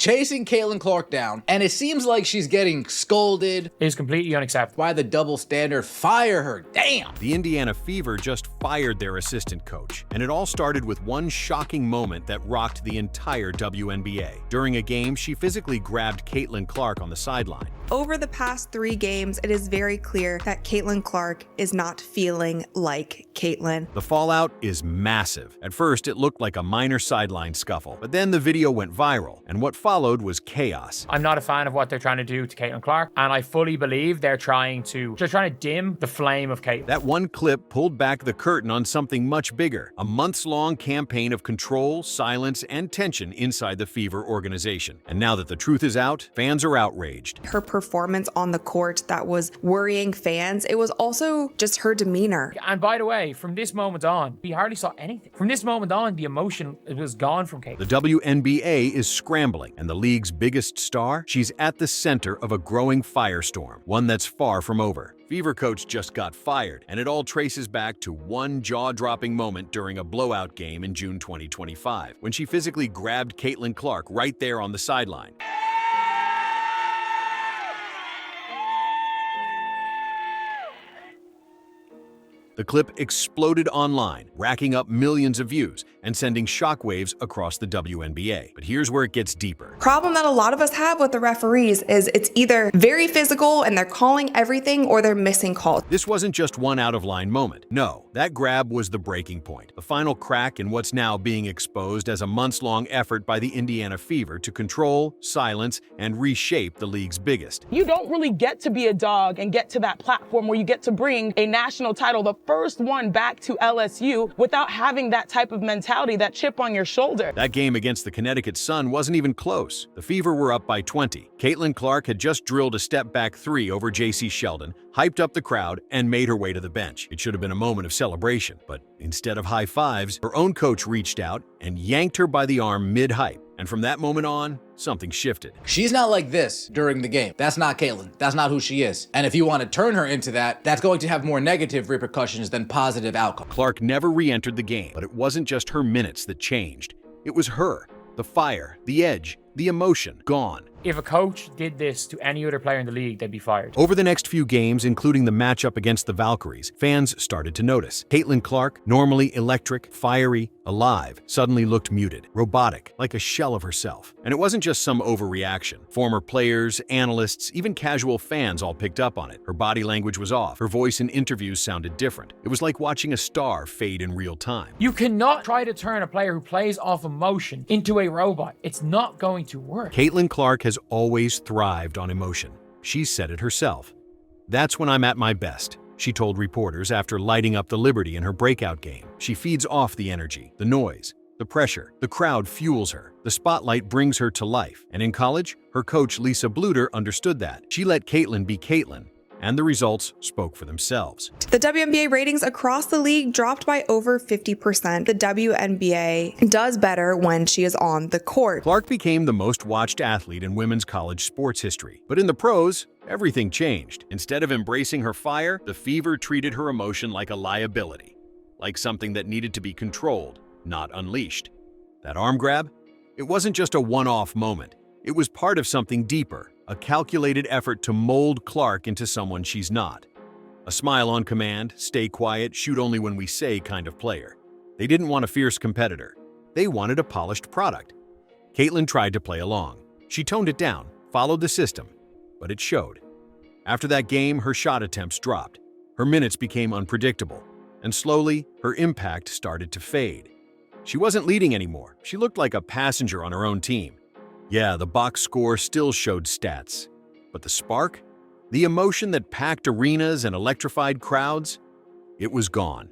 chasing Caitlin Clark down, and it seems like she's getting scolded. It is completely unacceptable. Why the double standard? Fire her, damn! The Indiana Fever just fired their assistant coach, and it all started with one shocking moment that rocked the entire WNBA. During a game, she physically grabbed Caitlin Clark on the sideline. Over the past 3 games, it is very clear that Caitlin Clark is not feeling like Caitlin. The fallout is massive. At first, it looked like a minor sideline scuffle, but then the video went viral, and what followed was chaos. I'm not a fan of what they're trying to do to Caitlin Clark, and I fully believe they're trying to dim the flame of Caitlin. That one clip pulled back the curtain on something much bigger, a months-long campaign of control, silence, and tension inside the Fever organization. And now that the truth is out, fans are outraged. Her performance on the court that was worrying fans, it was also just her demeanor. And by the way, from this moment on, we hardly saw anything. From this moment on, the emotion was gone from Caitlin. The WNBA is scrambling, and the league's biggest star, she's at the center of a growing firestorm, one that's far from over. Fever coach just got fired, and it all traces back to one jaw-dropping moment during a blowout game in June 2025, when she physically grabbed Caitlin Clark right there on the sideline. The clip exploded online, racking up millions of views and sending shockwaves across the WNBA. But here's where it gets deeper. Problem that a lot of us have with the referees is it's either very physical and they're calling everything or they're missing calls. This wasn't just one out-of-line moment. No, that grab was the breaking point, the final crack in what's now being exposed as a months-long effort by the Indiana Fever to control, silence, and reshape the league's biggest. You don't really get to be a dog and get to that platform where you get to bring a national title, the first one back to LSU, without having that type of mentality, that chip on your shoulder. That game against the Connecticut Sun wasn't even close. The Fever were up by 20. Caitlin Clark had just drilled a step-back 3 over J.C. Sheldon, hyped up the crowd, and made her way to the bench. It should have been a moment of celebration, but instead of high fives, her own coach reached out and yanked her by the arm mid-hype. And from that moment on, something shifted. She's not like this during the game. That's not Caitlin. That's not who she is. And if you want to turn her into that, that's going to have more negative repercussions than positive outcomes. Clark never re-entered the game, but it wasn't just her minutes that changed. It was her. The fire, the edge, the emotion, gone. If a coach did this to any other player in the league, they'd be fired. Over the next few games, including the matchup against the Valkyries, fans started to notice. Caitlin Clark, normally electric, fiery, alive, suddenly looked muted, robotic, like a shell of herself. And it wasn't just some overreaction. Former players, analysts, even casual fans all picked up on it. Her body language was off. Her voice in interviews sounded different. It was like watching a star fade in real time. You cannot try to turn a player who plays off emotion into a robot. It's not going to work. Caitlin Clark has always thrived on emotion. She said it herself. "That's when I'm at my best," she told reporters after lighting up the Liberty in her breakout game. She feeds off the energy, the noise, the pressure. The crowd fuels her. The spotlight brings her to life. And in college, her coach Lisa Bluter understood that. She let Caitlin be Caitlin, and the results spoke for themselves. The WNBA ratings across the league dropped by over 50%. The WNBA does better when she is on the court. Clark became the most watched athlete in women's college sports history. But in the pros, everything changed. Instead of embracing her fire, the Fever treated her emotion like a liability, like something that needed to be controlled, not unleashed. That arm grab? It wasn't just a one-off moment. It was part of something deeper. A calculated effort to mold Clark into someone she's not. A smile on command, stay quiet, shoot only when we say kind of player. They didn't want a fierce competitor. They wanted a polished product. Caitlin tried to play along. She toned it down, followed the system, but it showed. After that game, her shot attempts dropped. Her minutes became unpredictable, and slowly, her impact started to fade. She wasn't leading anymore. She looked like a passenger on her own team. Yeah, the box score still showed stats, but the spark, the emotion that packed arenas and electrified crowds, it was gone.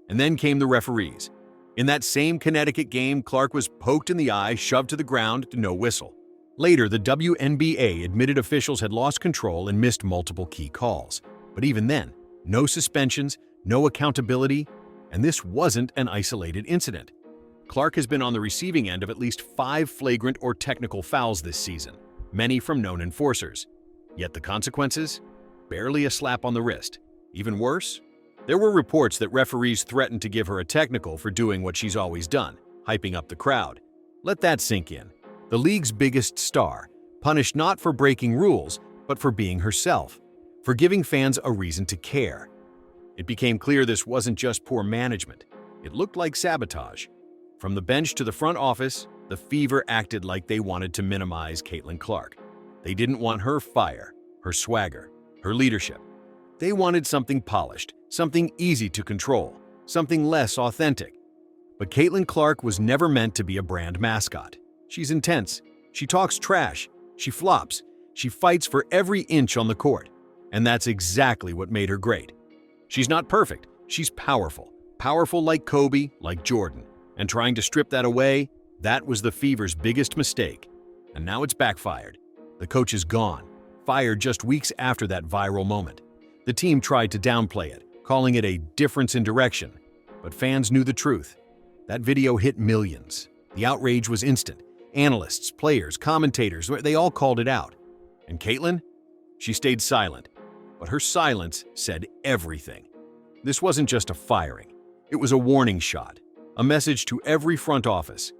And then came the referees. In that same Connecticut game, Clark was poked in the eye, shoved to the ground, no whistle. Later, the WNBA admitted officials had lost control and missed multiple key calls. But even then, no suspensions, no accountability, and this wasn't an isolated incident. Clark has been on the receiving end of at least 5 flagrant or technical fouls this season, many from known enforcers. Yet the consequences? Barely a slap on the wrist. Even worse? There were reports that referees threatened to give her a technical for doing what she's always done, hyping up the crowd. Let that sink in. the league's biggest star, punished not for breaking rules, but for being herself, for giving fans a reason to care. It became clear this wasn't just poor management. It looked like sabotage. From the bench to the front office, the Fever acted like they wanted to minimize Caitlin Clark. They didn't want her fire, her swagger, her leadership. They wanted something polished, something easy to control, something less authentic. But Caitlin Clark was never meant to be a brand mascot. She's intense. She talks trash. She flops. She fights for every inch on the court. And that's exactly what made her great. She's not perfect. She's powerful. Powerful like Kobe, like Jordan. And trying to strip that away, that was the Fever's biggest mistake. And now it's backfired. The coach is gone, fired just weeks after that viral moment. The team tried to downplay it, calling it a difference in direction. But fans knew the truth. That video hit millions. The outrage was instant. Analysts, players, commentators, they all called it out. And Caitlin? She stayed silent. But her silence said everything. This wasn't just a firing. It was a warning shot, a message to every front office.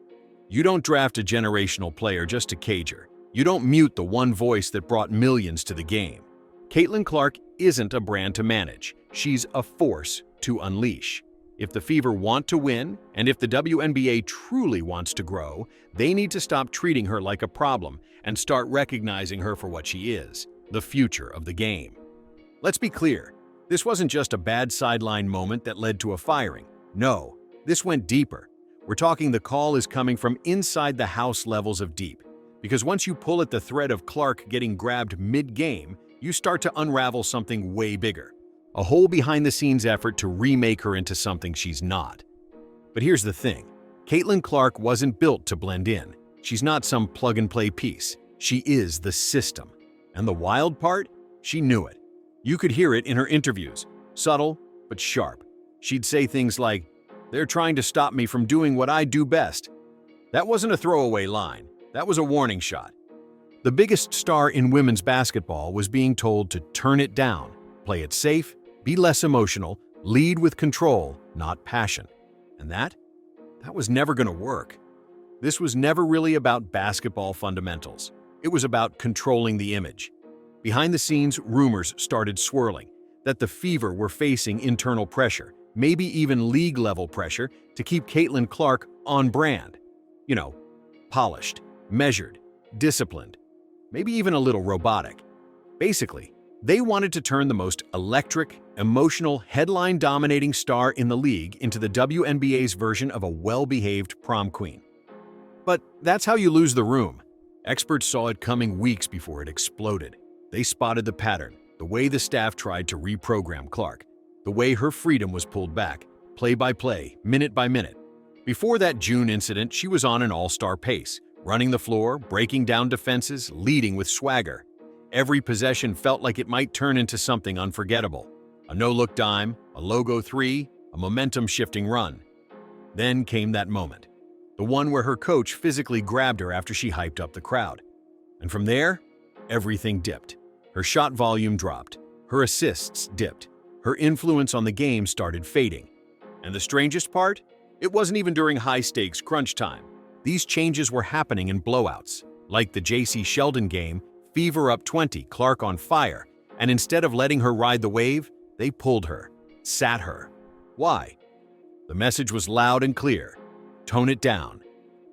You don't draft a generational player just to cage her. You don't mute the one voice that brought millions to the game. Caitlin Clark isn't a brand to manage. She's a force to unleash. If the Fever want to win, and if the WNBA truly wants to grow, they need to stop treating her like a problem and start recognizing her for what she is, the future of the game. Let's be clear, this wasn't just a bad sideline moment that led to a firing. No, this went deeper. We're talking the call is coming from inside the house levels of deep. Because once you pull at the thread of Clark getting grabbed mid-game, you start to unravel something way bigger. A whole behind-the-scenes effort to remake her into something she's not. But here's the thing. Caitlin Clark wasn't built to blend in. She's not some plug-and-play piece. She is the system. And the wild part? She knew it. You could hear it in her interviews. Subtle, but sharp. She'd say things like, "They're trying to stop me from doing what I do best." That wasn't a throwaway line. That was a warning shot. The biggest star in women's basketball was being told to turn it down, play it safe, be less emotional, lead with control, not passion. And that was never going to work. This was never really about basketball fundamentals. It was about controlling the image. Behind the scenes, rumors started swirling that the Fever were facing internal pressure, maybe even league-level pressure, to keep Caitlin Clark on brand. You know, polished, measured, disciplined, maybe even a little robotic. Basically, they wanted to turn the most electric, emotional, headline-dominating star in the league into the WNBA's version of a well-behaved prom queen. But that's how you lose the room. Experts saw it coming weeks before it exploded. They spotted the pattern, the way the staff tried to reprogram Clark, the way her freedom was pulled back, play by play, minute by minute. Before that June incident, she was on an all-star pace, running the floor, breaking down defenses, leading with swagger. Every possession felt like it might turn into something unforgettable. A no-look dime, a logo three, a momentum-shifting run. Then came that moment, the one where her coach physically grabbed her after she hyped up the crowd. And from there, everything dipped. Her shot volume dropped. Her assists dipped. Her influence on the game started fading. And the strangest part? It wasn't even during high-stakes crunch time. These changes were happening in blowouts. Like the J.C. Sheldon game, Fever up 20, Clark on fire, and instead of letting her ride the wave, they pulled her, sat her. Why? The message was loud and clear. Tone it down.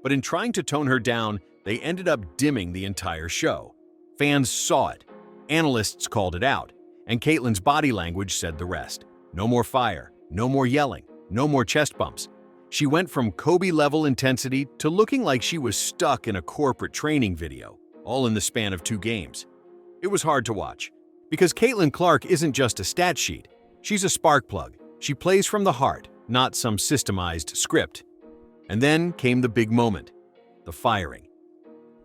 But in trying to tone her down, they ended up dimming the entire show. Fans saw it. Analysts called it out. And Caitlin's body language said the rest. No more fire, no more yelling, no more chest bumps. She went from Kobe-level intensity to looking like she was stuck in a corporate training video, all in the span of 2 games. It was hard to watch, because Caitlin Clark isn't just a stat sheet. She's a spark plug. She plays from the heart, not some systemized script. And then came the big moment, the firing.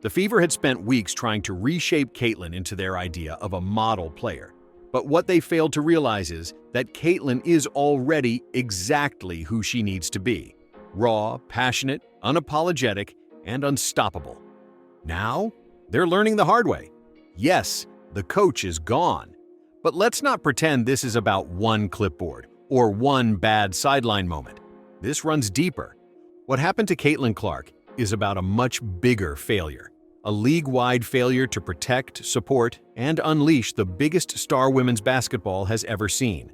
The Fever had spent weeks trying to reshape Caitlin into their idea of a model player. But what they failed to realize is that Caitlin is already exactly who she needs to be. Raw, passionate, unapologetic, and unstoppable. Now, they're learning the hard way. Yes, the coach is gone. But let's not pretend this is about one clipboard or one bad sideline moment. This runs deeper. What happened to Caitlin Clark is about a much bigger failure. A league-wide failure to protect, support, and unleash the biggest star women's basketball has ever seen.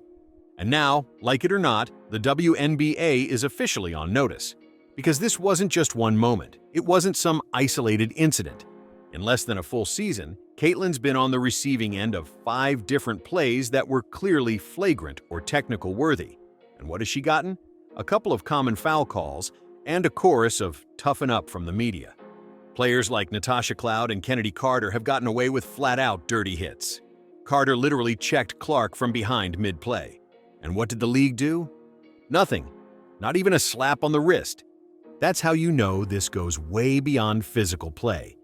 And now, like it or not, the WNBA is officially on notice. Because this wasn't just one moment. It wasn't some isolated incident. In less than a full season, Caitlyn's been on the receiving end of 5 different plays that were clearly flagrant or technical worthy. And what has she gotten? A couple of common foul calls and a chorus of toughen up from the media. Players like Natasha Cloud and Kennedy Carter have gotten away with flat-out dirty hits. Carter literally checked Clark from behind mid-play. And what did the league do? Nothing. Not even a slap on the wrist. That's how you know this goes way beyond physical play.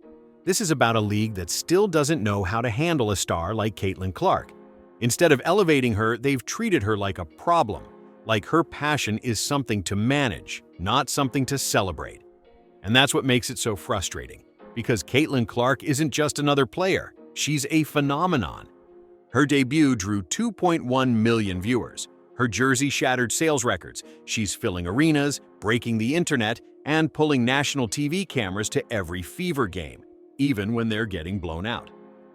This is about a league that still doesn't know how to handle a star like Caitlin Clark. Instead of elevating her, they've treated her like a problem, like her passion is something to manage, not something to celebrate. And that's what makes it so frustrating, because Caitlin Clark isn't just another player, she's a phenomenon. Her debut drew 2.1 million viewers. Her jersey shattered sales records. She's filling arenas, breaking the internet, and pulling national TV cameras to every Fever game, even when they're getting blown out.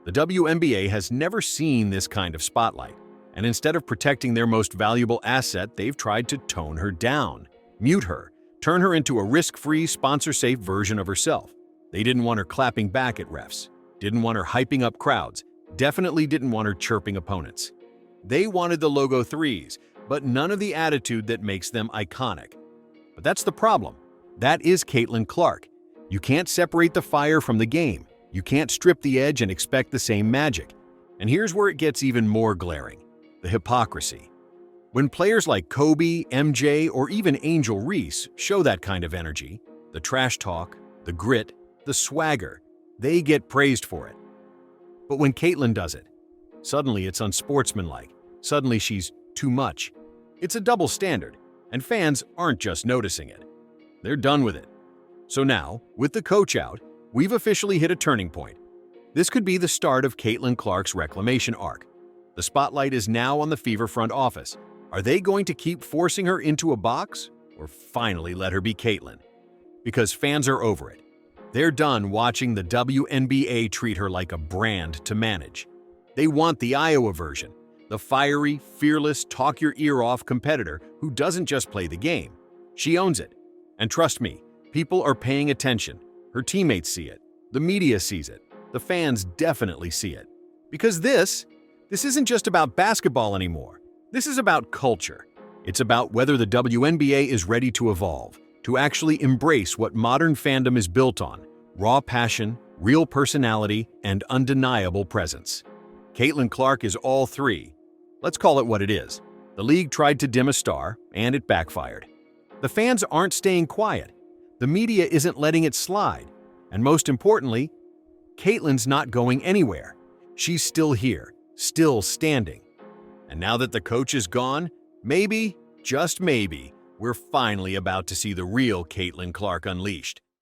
The WNBA has never seen this kind of spotlight, and instead of protecting their most valuable asset, they've tried to tone her down, mute her, turn her into a risk-free, sponsor-safe version of herself. They didn't want her clapping back at refs, didn't want her hyping up crowds, definitely didn't want her chirping opponents. They wanted the logo threes, but none of the attitude that makes them iconic. But that's the problem. That is Caitlin Clark. You can't separate the fire from the game. You can't strip the edge and expect the same magic. And here's where it gets even more glaring: the hypocrisy. When players like Kobe, MJ, or even Angel Reese show that kind of energy, the trash talk, the grit, the swagger, they get praised for it. But when Caitlin does it, suddenly it's unsportsmanlike. Suddenly she's too much. It's a double standard, and fans aren't just noticing it. They're done with it. So now, with the coach out, we've officially hit a turning point. This could be the start of Caitlin Clark's reclamation arc. The spotlight is now on the Fever front office. Are they going to keep forcing her into a box, or finally let her be Caitlin? Because fans are over it. They're done watching the WNBA treat her like a brand to manage. They want the Iowa version, the fiery, fearless, talk-your-ear-off competitor who doesn't just play the game. She owns it. And trust me, people are paying attention. Her teammates see it. The media sees it. The fans definitely see it. Because this isn't just about basketball anymore. This is about culture. It's about whether the WNBA is ready to evolve, to actually embrace what modern fandom is built on: raw passion, real personality, and undeniable presence. Caitlin Clark is all three. Let's call it what it is. The league tried to dim a star, and it backfired. The fans aren't staying quiet. The media isn't letting it slide. And most importantly, Caitlin's not going anywhere. She's still here, still standing. And now that the coach is gone, maybe, just maybe, we're finally about to see the real Caitlin Clark unleashed.